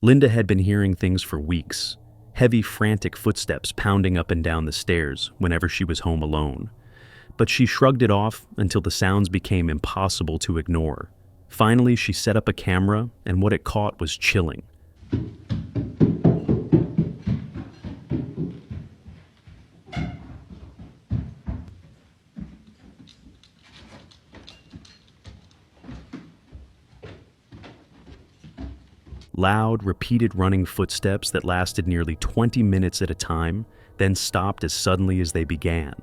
Linda had been hearing things for weeks, heavy, frantic footsteps pounding up and down the stairs whenever she was home alone. But she shrugged it off until the sounds became impossible to ignore. Finally, she set up a camera, and what it caught was chilling. Loud, repeated running footsteps that lasted nearly 20 minutes at a time, then stopped as suddenly as they began.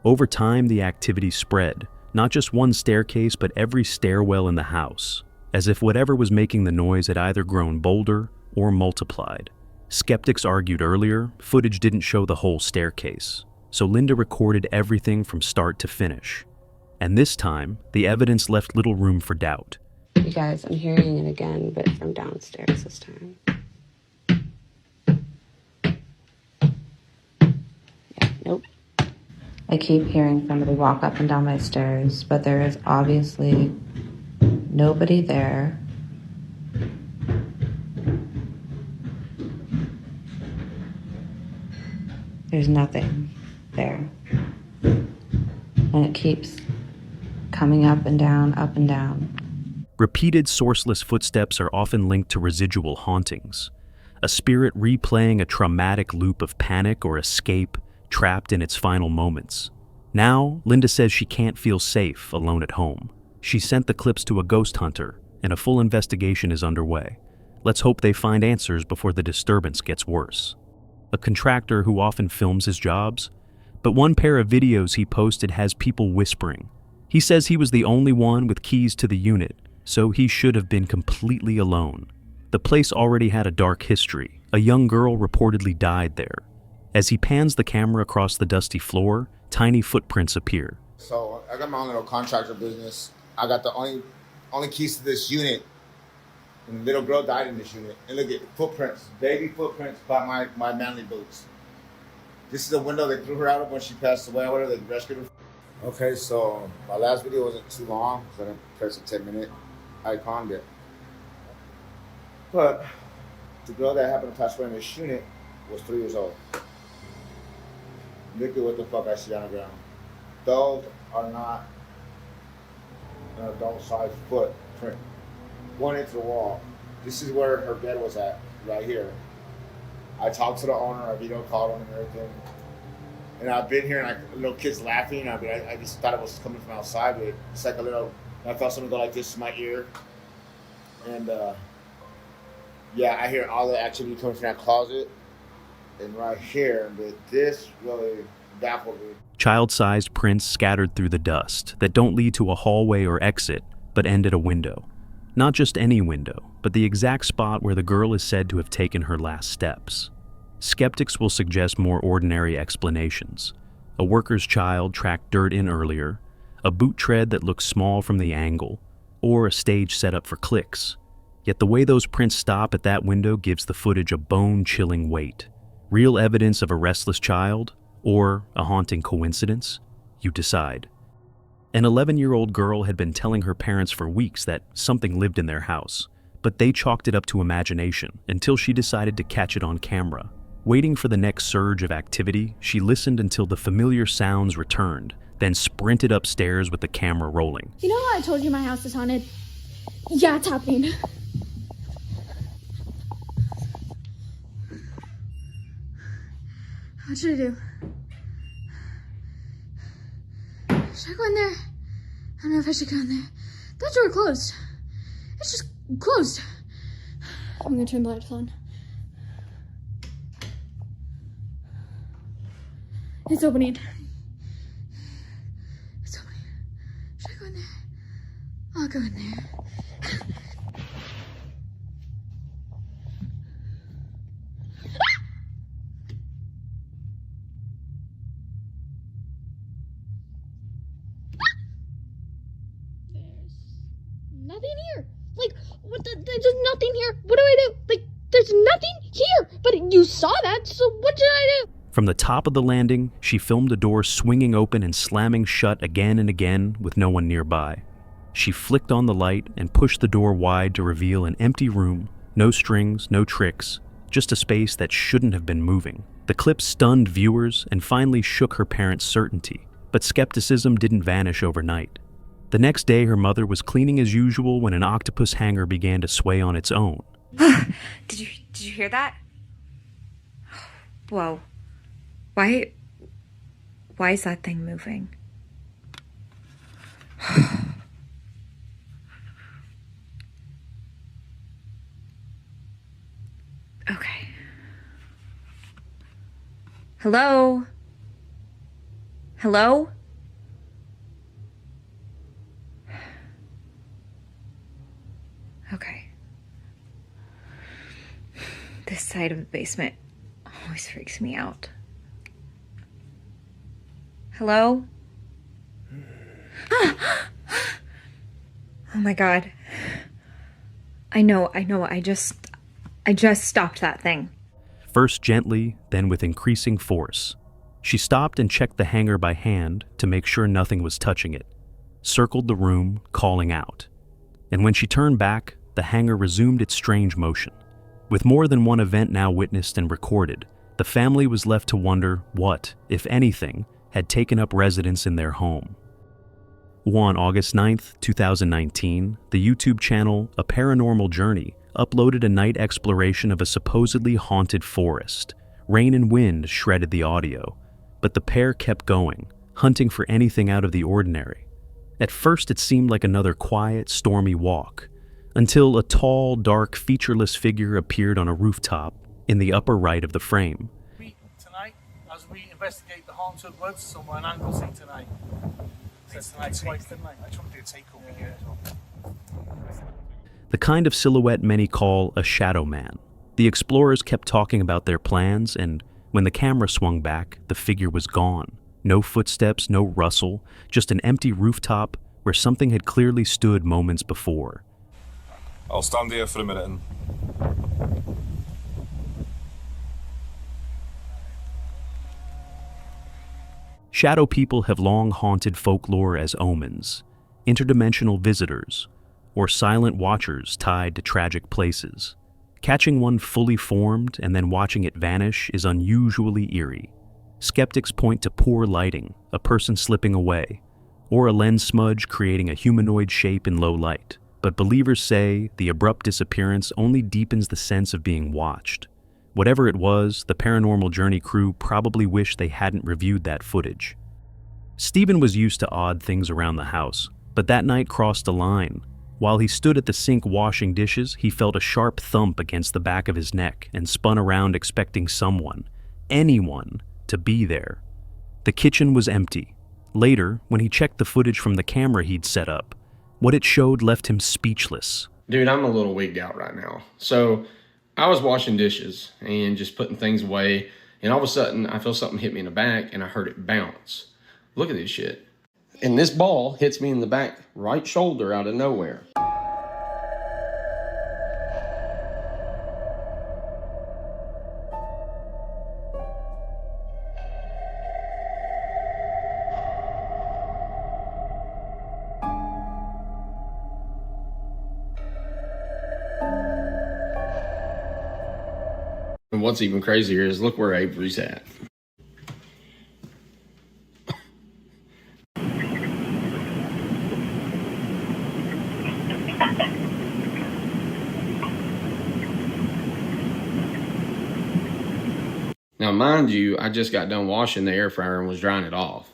Over time, the activity spread, not just one staircase, but every stairwell in the house, as if whatever was making the noise had either grown bolder or multiplied. Skeptics argued earlier, footage didn't show the whole staircase, so Linda recorded everything from start to finish. And this time, the evidence left little room for doubt. You guys, I'm hearing it again, but from downstairs this time. Yeah, nope. I keep hearing somebody walk up and down my stairs, but there is obviously nobody there. There's nothing there. And it keeps coming up and down, up and down. Repeated sourceless footsteps are often linked to residual hauntings, a spirit replaying a traumatic loop of panic or escape trapped in its final moments. Now, Linda says she can't feel safe alone at home. She sent the clips to a ghost hunter, and a full investigation is underway. Let's hope they find answers before the disturbance gets worse. A contractor who often films his jobs, but one pair of videos he posted has people whispering. He says he was the only one with keys to the unit, so he should have been completely alone. The place already had a dark history. A young girl reportedly died there. As he pans the camera across the dusty floor, tiny footprints appear. So I got my own little contractor business. I got the only keys to this unit. And the little girl died in this unit. And look at footprints, baby footprints by my manly boots. This is a window they threw her out of when she passed away. Whatever, they rescued her. Okay, so my last video wasn't too long, so I didn't press a 10-minute icon there. But the girl that happened to pass away in this unit was 3 years old. Look at what the fuck I see on the ground. Those are not an adult-sized footprint. One into the wall. This is where her bed was at, right here. I talked to the owner, I video called him and everything. And I've been here and little kids laughing. I just thought it was coming from outside, but it's like a little, I felt something go like this in my ear. And yeah, I hear all the activity coming from that closet. And right here, but this really baffled me. Child-sized prints scattered through the dust that don't lead to a hallway or exit, but end at a window. Not just any window, but the exact spot where the girl is said to have taken her last steps. Skeptics will suggest more ordinary explanations. A worker's child tracked dirt in earlier, a boot tread that looks small from the angle, or a stage set up for clicks. Yet the way those prints stop at that window gives the footage a bone-chilling weight. Real evidence of a restless child, or a haunting coincidence? You decide. An 11-year-old girl had been telling her parents for weeks that something lived in their house, but they chalked it up to imagination until she decided to catch it on camera. Waiting for the next surge of activity, she listened until the familiar sounds returned, then sprinted upstairs with the camera rolling. You know how I told you my house is haunted? Yeah, it's happening. What should I do? Should I go in there? I don't know if I should go in there. That door closed. It's just closed. I'm gonna turn the lights on. It's opening. It's opening. Should I go in there? I'll go in there. Nothing here. Like, there's nothing here. What do I do? Like, there's nothing here. But you saw that, so what should I do? From the top of the landing, she filmed the door swinging open and slamming shut again and again with no one nearby. She flicked on the light and pushed the door wide to reveal an empty room No strings, no tricks, just a space that shouldn't have been moving. The clip stunned viewers and finally shook her parents' certainty, but skepticism didn't vanish overnight. The next day, her mother was cleaning as usual when an octopus hanger began to sway on its own. Did you hear that? Whoa. Why is that thing moving? Okay. Hello? Hello? Okay. This side of the basement always freaks me out. Hello? Oh my God. I know, I just stopped that thing. First gently, then with increasing force. She stopped and checked the hanger by hand to make sure nothing was touching it, circled the room, calling out. And when she turned back, the hanger resumed its strange motion. With more than one event now witnessed and recorded, the family was left to wonder what, if anything, had taken up residence in their home. On August 9th, 2019, the YouTube channel A Paranormal Journey uploaded a night exploration of a supposedly haunted forest. Rain and wind shredded the audio, but the pair kept going, hunting for anything out of the ordinary. At first it seemed like another quiet, stormy walk, until a tall, dark, featureless figure appeared on a rooftop in the upper right of the frame. Tonight, as we investigate the haunted woods, somewhere in Anglesey tonight. Tonight's twice, didn't I? I just want to do a takeover here as well. The kind of silhouette many call a shadow man. The explorers kept talking about their plans, and when the camera swung back, the figure was gone. No footsteps, no rustle, just an empty rooftop where something had clearly stood moments before. I'll stand here for a minute and... Shadow people have long haunted folklore as omens, interdimensional visitors, or silent watchers tied to tragic places. Catching one fully formed and then watching it vanish is unusually eerie. Skeptics point to poor lighting, a person slipping away, or a lens smudge creating a humanoid shape in low light. But believers say the abrupt disappearance only deepens the sense of being watched. Whatever it was, the Paranormal Journey crew probably wished they hadn't reviewed that footage. Stephen was used to odd things around the house, but that night crossed a line. While he stood at the sink washing dishes, he felt a sharp thump against the back of his neck and spun around expecting someone, anyone, to be there. The kitchen was empty. Later, when he checked the footage from the camera he'd set up, what it showed left him speechless. Dude, I'm a little wigged out right now. So I was washing dishes and just putting things away, and all of a sudden I feel something hit me in the back and I heard it bounce. Look at this shit. And this ball hits me in the back right shoulder out of nowhere. And what's even crazier is look where Avery's at. Now, mind you, I just got done washing the air fryer and was drying it off.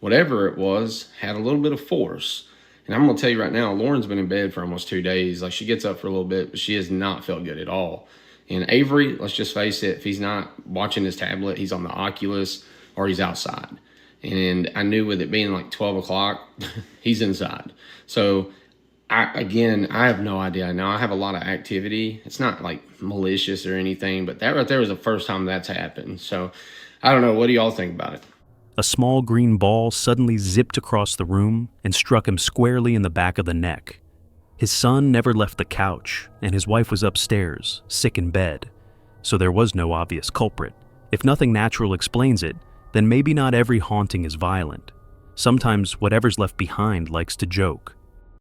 Whatever it was had a little bit of force. And I'm going to tell you right now, Lauren's been in bed for almost 2 days. Like, she gets up for a little bit, but she has not felt good at all. And Avery, let's just face it, if he's not watching his tablet, he's on the Oculus or he's outside. And I knew with it being like 12 o'clock, he's inside. So, I have no idea. Now, I have a lot of activity. It's not like malicious or anything, but that right there was the first time that's happened. So, I don't know. What do y'all think about it? A small green ball suddenly zipped across the room and struck him squarely in the back of the neck. His son never left the couch, and his wife was upstairs, sick in bed. So there was no obvious culprit. If nothing natural explains it, then maybe not every haunting is violent. Sometimes whatever's left behind likes to joke.